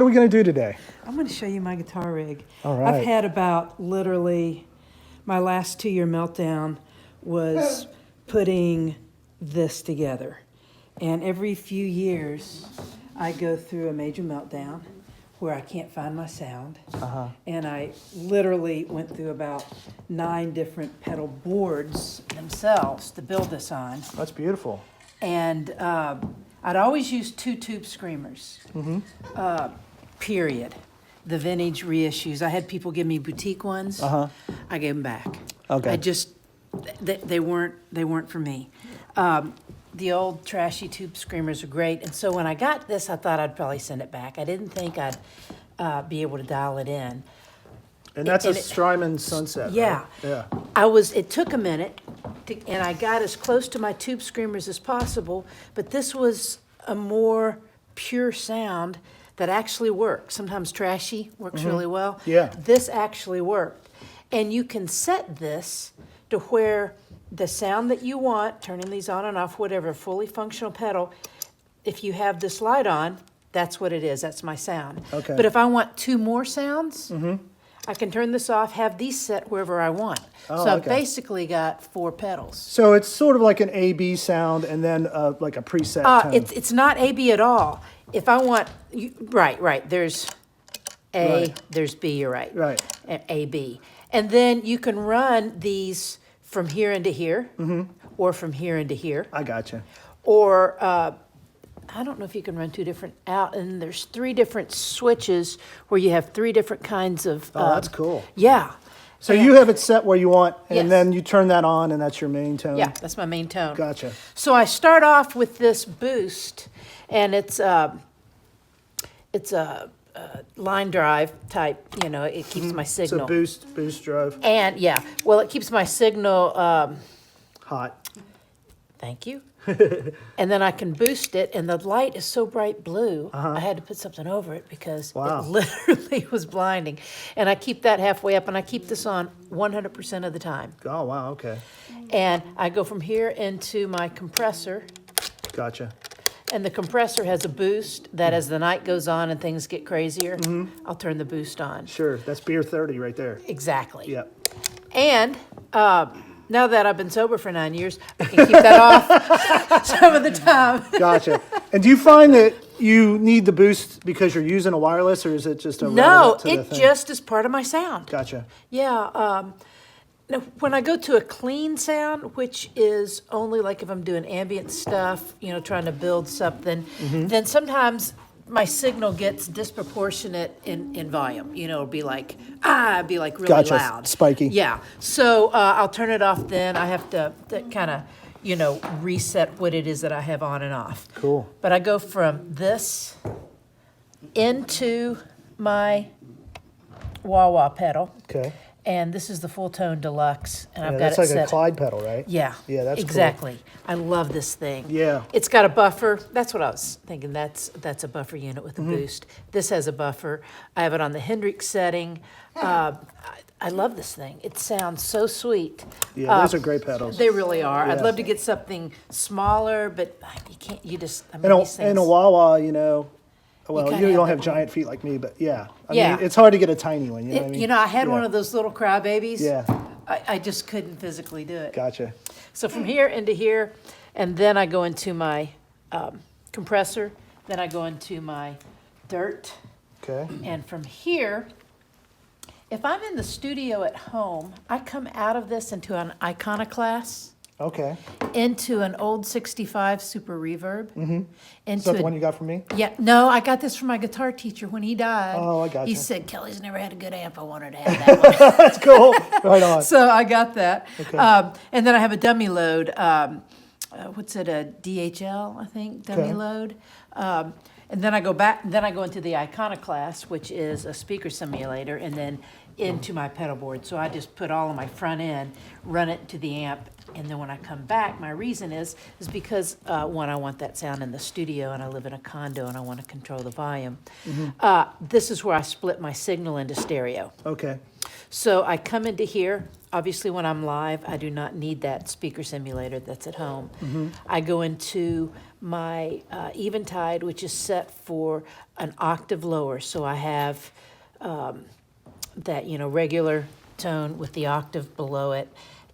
we going to do today? I'm going to show you my guitar rig. All right. I've had about literally my last 2-year meltdown was putting this together. And every few years, I go through a major meltdown where I can't find my sound. And I literally went through about 9 different pedal boards themselves to build this on. That's beautiful. And I'd always use 2 tube screamers, period. The vintage reissues. I had people give me boutique ones. I gave them back. Okay. I just, they weren't for me. The old trashy tube screamers are great. And so when I got this, I thought I'd probably send it back. I didn't think I'd be able to dial it in. And that's a Strymon Sunset, yeah. right? Yeah. It took a minute, and I got as close to my tube screamers as possible, but this was a more pure sound that actually worked. Sometimes trashy works really well. Yeah. This actually worked. And you can set this to where the sound that you want, turning these on and off, whatever, fully functional pedal, if you have this light on, that's what it is. That's my sound. Okay. But if I want 2 more sounds, I can turn this off, have these set wherever I want. Oh, so I've okay. basically got 4 pedals. So it's sort of like an A-B sound and then like a preset tone. It's not A-B at all. If I want, right, there's A, Right. there's B, you're right. Right. A-B. And then you can run these from here into here, or from here into here. I gotcha. Or, I don't know if you can run 2 different out, and there's 3 different switches where you have 3 different kinds of. Oh, that's cool. Yeah. So And- you have it set where you want, and Yes. then you turn that on, and that's your main tone? Yeah, that's my main tone. Gotcha. So I start off with this boost, and it's a line drive type. You know, it keeps my signal. So boost drive, And yeah, well, it keeps my signal. hot. Thank you. And then I can boost it, and the light is so bright blue, I had to put something over it because Wow. it literally was blinding. And I keep that halfway up, and I keep this on 100% of the time. Oh, wow, okay. And I go from here into my compressor, Gotcha. and the compressor has a boost that as the night goes on and things get crazier, I'll turn the boost on. Sure, that's beer 30 right there. Exactly. Yep. And now that I've been sober for 9 years, I can keep that off some of the time. Gotcha. And do you find that you need the boost because you're using a wireless, or is it just a No, relevant to the it thing? just is part of my sound. Gotcha. Yeah. Now, when I go to a clean sound, which is only like if I'm doing ambient stuff, you know, trying to build something, then sometimes my signal gets disproportionate in volume. You know, it'll be like, really Gotcha. loud. Spiky. Yeah. So I'll turn it off then. I have to kind of, you know, reset what it is that I have on and off. Cool. But I go from this into my wah-wah pedal. Okay. And this is the full tone deluxe, and Yeah, I've got that's it like set. a Clyde pedal, right? Yeah. Yeah, that's cool. exactly. I love this thing. Yeah. It's got a buffer. That's what I was thinking. That's a buffer unit with a boost. This has a buffer. I have it on the Hendrix setting. I love this thing. It sounds so sweet. Yeah, those are great pedals. They really are. I'd Yeah. love to get something smaller, but you can't. You just. I mean, And these things. a wah-wah, you know, well, kinda you have don't to- have giant feet like me, but yeah. I Yeah. mean, it's hard to get a tiny one, you know what I mean? You know, I had Yeah. one of those little crybabies. Yeah. I just couldn't physically do it. Gotcha. So from here into here, and then I go into my compressor, then I go into my dirt, Okay. and from here, if I'm in the studio at home, I come out of this into an Iconoclast, Okay. into an old 65 Super Reverb, Is into that the one you got from me? yeah, no, I got this from my guitar teacher when he died. Oh, I gotcha. He said, Kelly's never had a good amp. I want her to have that one. That's cool. Right on. So I got that. Okay. And then I have a dummy load. What's it, a DHL, I think, dummy Okay. load. And then I go back, then I go into the Iconoclast, which is a speaker simulator, and then into my pedal board. So I just put all of my front end, run it to the amp, And then when I come back, my reason is because, one, I want that sound in the studio, and I live in a condo, and I want to control the volume. This is where I split my signal into stereo. Okay. So I come into here. Obviously, when I'm live, I do not need that speaker simulator that's at home. I go into my Eventide, which is set for an octave lower. So I have that, regular tone with the octave below it,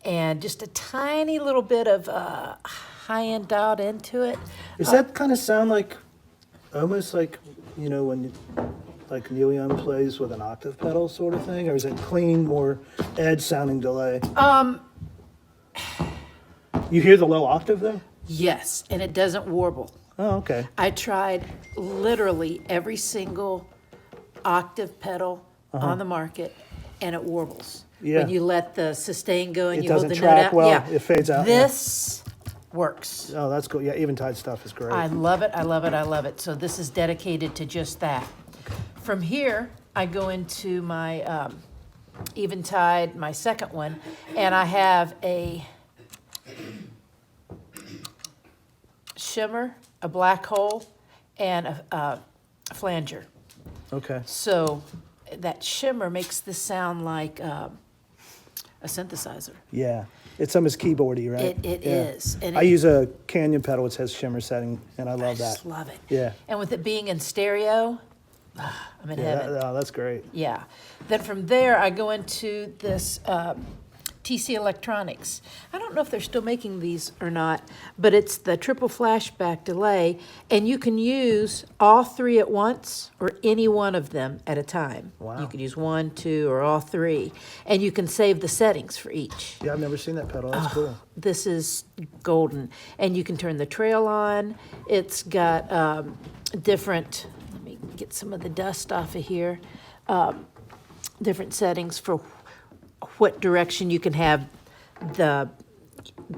and just a tiny little bit of high-end dialed into it. Does that kind of sound like, almost like, when like Neil Young plays with an octave pedal sort of thing? Or is it clean, more edge-sounding delay? You hear the low octave, though? Yes, and it doesn't warble. Oh, okay. I tried literally every single octave pedal on the market, and it warbles. Yeah. When you let the sustain go and It you hold doesn't the track note out. well. Yeah. It fades out. This works. Oh, that's cool. Yeah, Eventide stuff is great. I love it, I love it, I love it. So this is dedicated to just that. From here, I go into my Eventide, my second one, and I have a shimmer, a black hole, and a flanger. Okay. So that shimmer makes this sound like a synthesizer. Yeah. It's almost keyboardy, right? It Yeah. is. And I use a Canyon pedal which has shimmer setting, and I I love just that. love it. Yeah. And with it being in stereo, I'm in Yeah, heaven. that's great. Yeah. Then from there, I go into this TC Electronics. I don't know if they're still making these or not, but it's the triple flashback delay, and you can use all three at once or any one of them at a time. Wow. You could use one, two, or all three, and you can save the settings for each. Yeah, I've never seen that pedal. That's cool. This is golden, and you can turn the trail on. It's got different, let me get some of the dust off of here, different settings for what direction you can have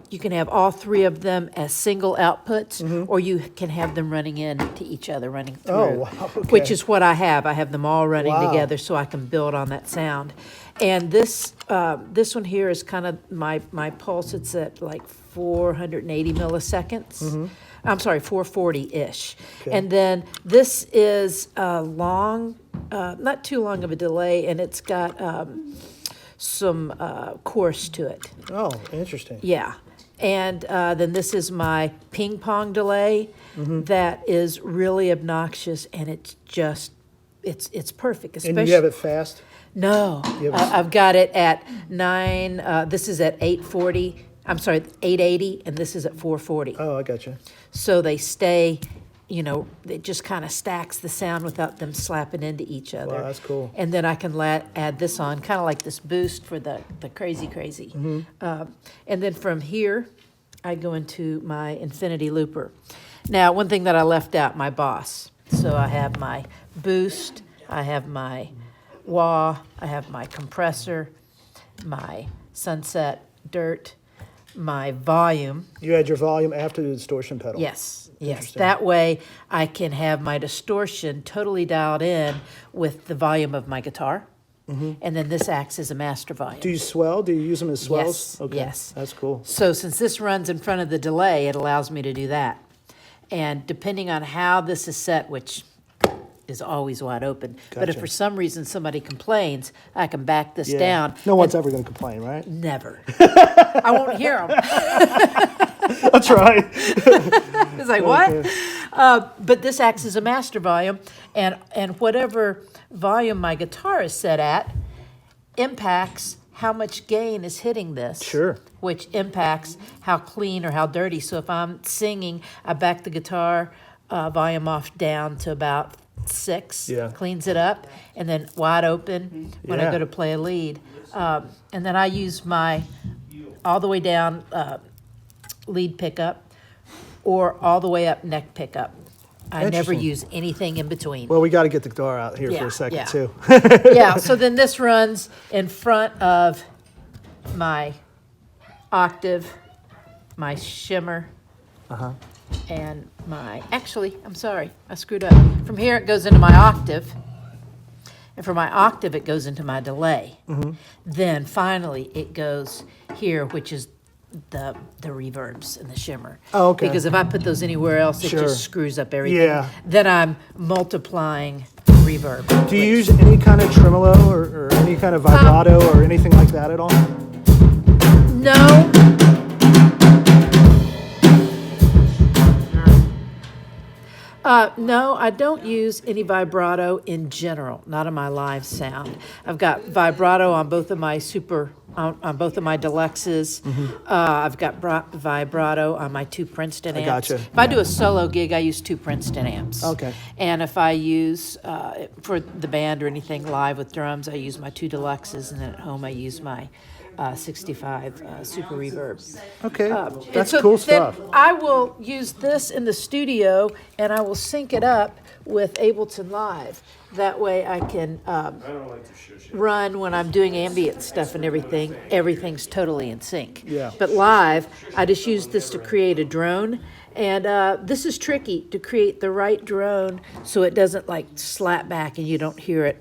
you can have all three of them as single outputs, or you can have them running into each other, running through. Oh, wow, okay. Which is what I have. I have them all running Wow. together so I can build on that sound. And this one here is kind of my pulse. It's at like 480 milliseconds. I'm sorry, 440-ish. Okay. And then this is a long, not too long of a delay, and it's got some chorus to it. Oh, interesting. Yeah. And then this is my ping pong delay that is really obnoxious, and it's just, it's perfect. Especially, And you have it fast? no, You have I've got it at 9, this is at 840, I'm sorry, 880, and this is at 440. Oh, I got you. So they stay, it just kind of stacks the sound without them slapping into each other. Wow, that's cool. And then I can add this on, kind of like this boost for the crazy. And then from here, I go into my Infinity Looper. Now, one thing that I left out, my Boss. So I have my boost, I have my wah, I have my compressor, my sunset dirt, my volume. You add your volume after the distortion pedal? Yes. Interesting. That way I can have my distortion totally dialed in with the volume of my guitar. And then this acts as a master volume. Do you swell? Do you use them as swells? Yes, Okay. yes. That's cool. So since this runs in front of the delay, it allows me to do that. And depending on how this is set, which is always wide open, but if Gotcha. for some reason somebody complains, I can back this Yeah. down. No one's ever going to complain, right? Never. I won't hear them. That's right. It's like, what? But this acts as a master volume, and whatever volume my guitar is set at impacts how much gain is hitting this. Sure. Which impacts how clean or how dirty. So if I'm singing, I back the guitar volume off down to about 6, Yeah. cleans it up, and then wide open when I Yeah. go to play a lead. And then I use my all the way down lead pickup or all the way up neck pickup. I never Interesting. use anything in between. Well, we got to get the guitar out here for Yeah, a second, yeah. too. Yeah, so then this runs in front of my octave, my shimmer, and actually, I'm sorry, I screwed up. From here, it goes into my octave, and from my octave, it goes into my delay. Then finally, it goes here, which is the reverbs and the shimmer. Oh, okay. Because if I put those anywhere else, it Sure. just screws up everything. Yeah. Then I'm multiplying reverb. Do you use any kind of tremolo or any kind of vibrato or anything like that at all? No. No, I don't use any vibrato in general, not on my live sound. I've got vibrato on both of my on both of my deluxes. I've got vibrato on my 2 Princeton amps. gotcha. If I do a solo gig, I use 2 Princeton amps. Okay. And if I use, for the band or anything live with drums, I use my 2 deluxes, and then at home I use my 65 Super Reverb. Okay, And that's so cool then stuff. I will use this in the studio, and I will sync it up with Ableton Live. That way I can run when I'm doing ambient stuff and everything. Everything's totally in sync. Yeah. But live, I just use this to create a drone. And this is tricky to create the right drone so it doesn't like slap back and you don't hear it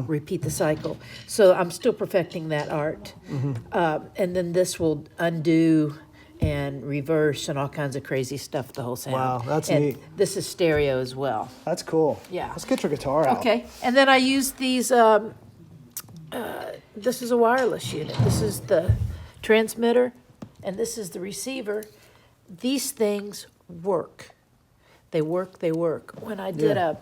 repeat the cycle. So I'm still perfecting that art. And then this will undo and reverse and all kinds of crazy stuff, the whole sound. Wow, that's and neat. This is stereo as well. That's cool. Yeah. Let's get your guitar out. Okay, and then I use these, this is a wireless unit. This is the transmitter, and this is the receiver. These things work. They work, they work. When I did Yeah. a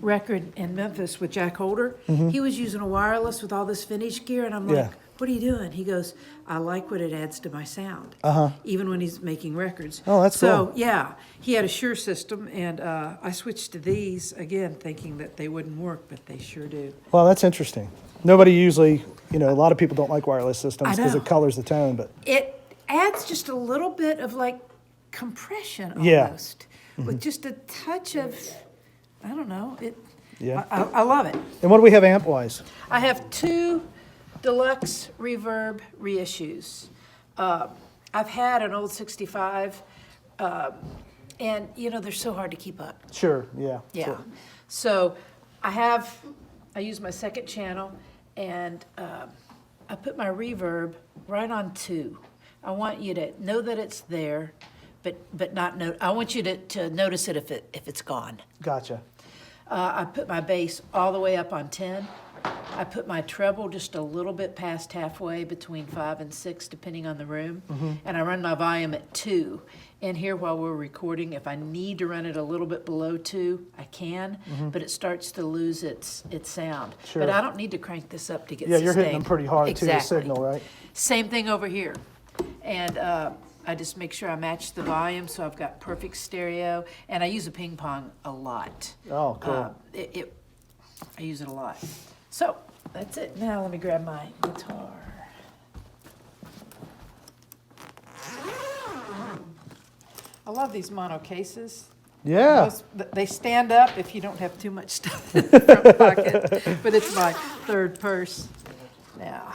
record in Memphis with Jack Holder, he was using a wireless with all this vintage gear, and I'm like, Yeah. what are you doing? He goes, I like what it adds to my sound, even when he's making records. Oh, that's so, cool. yeah, he had a Shure system, and I switched to these, again, thinking that they wouldn't work, but they sure do. Well, that's interesting. Nobody usually, a lot of people don't like wireless systems I because know. it colors the tone, but It adds just a little bit of like compression Yeah. almost, with just a touch of, I don't know, Yeah. I love it. and what do we have amp-wise? I have 2 deluxe reverb reissues. I've had an old 65, and they're so hard to keep up. Sure, yeah. Yeah. So I use my second channel, and I put my reverb right on 2. I want you to know that it's there, but not know. I want you to notice it if it's gone. Gotcha. I put my bass all the way up on 10. I put my treble just a little bit past halfway between 5 and 6, depending on the room. And I run my volume at 2. And here while we're recording, if I need to run it a little bit below 2, I can, but it starts to lose its sound. Sure. But I don't need to crank this up to get Yeah, sustained. you're hitting them pretty hard too, the Exactly. signal, right? Same thing over here. And I just make sure I match the volume so I've got perfect stereo. And I use a ping pong a lot. Oh, cool. I use it a lot. So that's it. Now let me grab my guitar. I love these mono cases. Yeah. They stand up if you don't have too much stuff in the front pocket, but it's my third purse. Now,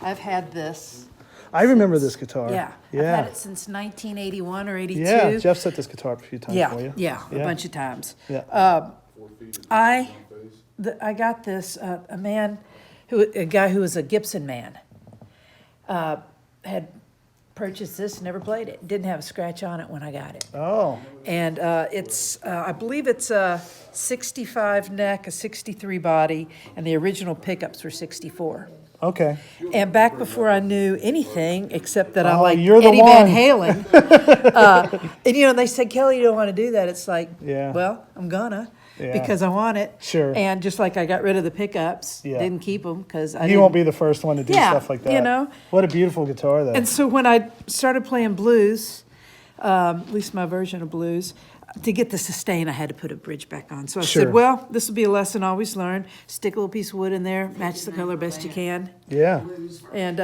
I've had this. I remember this guitar. Yeah, I've had it since 1981 or 82. Yeah, Jeff set this guitar up a few times for you. Yeah, a bunch of times. Yeah. I got this, a guy who was a Gibson man, had purchased this, never played it, didn't have a scratch on it when I got it. Oh, And it's, I believe it's a 65 neck, a 63 body, and the original pickups were 64. okay. And back before I knew anything, except that I Oh, like you're the Eddie Van one. Halen. And they said, Kelly, you don't want to do that. It's like, Yeah. well, I'm gonna. Yeah. Because I want it. Sure. And just like I got rid of the pickups, Yeah. didn't keep them because I You didn't. won't be the first one to do Yeah, stuff like that. you know. What a beautiful guitar, though. And so when I started playing blues, at least my version of blues, to get the sustain, I had to put a bridge back on. So I Sure. said, well, this will be a lesson I always learn. Stick a little piece of wood in there, match the color best you can. Yeah. And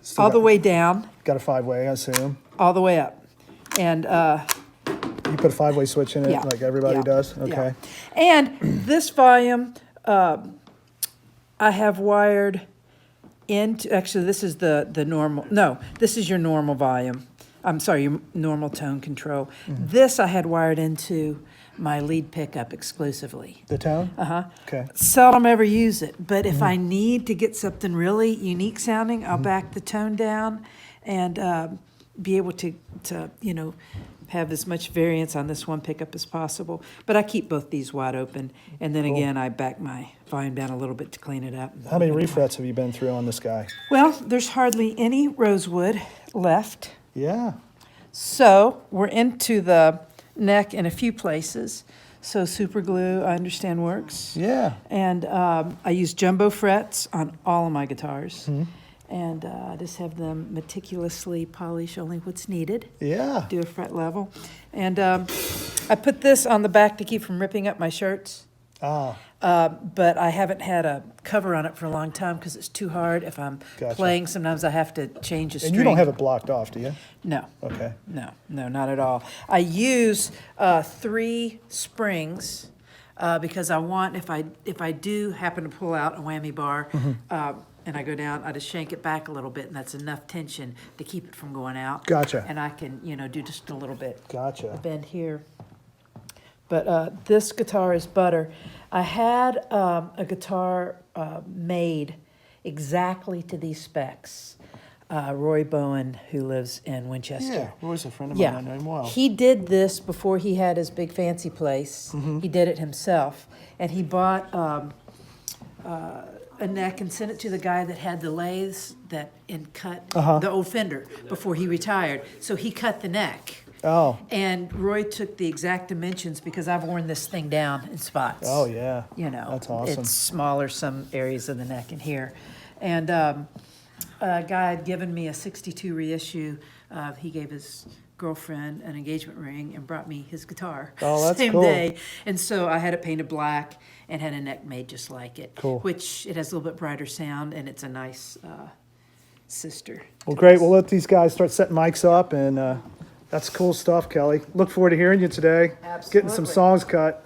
Still all the got- way down, Got a 5-way, I assume. all the way up. And You put a 5-way switch in it yeah, like everybody yeah, does? yeah. Okay. And this volume, I have wired into, actually, this is the normal, no, this is your normal volume. I'm sorry, your normal tone control. This I had wired into my lead pickup exclusively. The tone? Uh-huh. Okay. Seldom ever use it, but if I need to get something really unique sounding, I'll back the tone down and be able to, you know, have as much variance on this one pickup as possible. But I keep both these wide open, and then again, I back my volume down a little bit to clean it up. How many refrets have you been through on this guy? Well, there's hardly any rosewood left. Yeah. So we're into the neck in a few places. So super glue, I understand, works. Yeah. And I use jumbo frets on all of my guitars. Mm-hmm. And I just have them meticulously polish only what's needed. Yeah. Do a fret level. And I put this on the back to keep from ripping up my shirts. Ah. But I haven't had a cover on it for a long time because it's too hard. If I'm Gotcha. playing, sometimes I have to change a string. And you don't have it blocked off, do you? No. Okay. No, not at all. I use 3 springs because I want, if I do happen to pull out a whammy bar and I go down, I just shank it back a little bit, and that's enough tension to keep it from going out. Gotcha. And I can, you know, do just a little bit. Gotcha. A bend here. But this guitar is butter. I had a guitar made exactly to these specs. Roy Bowen, who lives in Winchester. Yeah, Roy's a friend of mine. I know him well. He did this before he had his big fancy place. He did it himself. And he bought a neck and sent it to the guy that had the lathes and cut the old Fender before he retired. So he cut the neck. Oh. And Roy took the exact dimensions because I've worn this thing down in spots. Oh, yeah. You know, That's awesome. it's smaller some areas of the neck in here. And a guy had given me a 62 reissue. He gave his girlfriend an engagement ring and brought me his guitar. Oh, that's same cool. day. And so I had it painted black and had a neck made just like it. Cool. Which it has a little bit brighter sound, and it's a nice sister. Well, great. We'll let these guys start setting mics up, and that's cool stuff, Kelly. Look forward to hearing you today. Getting some Absolutely. songs cut.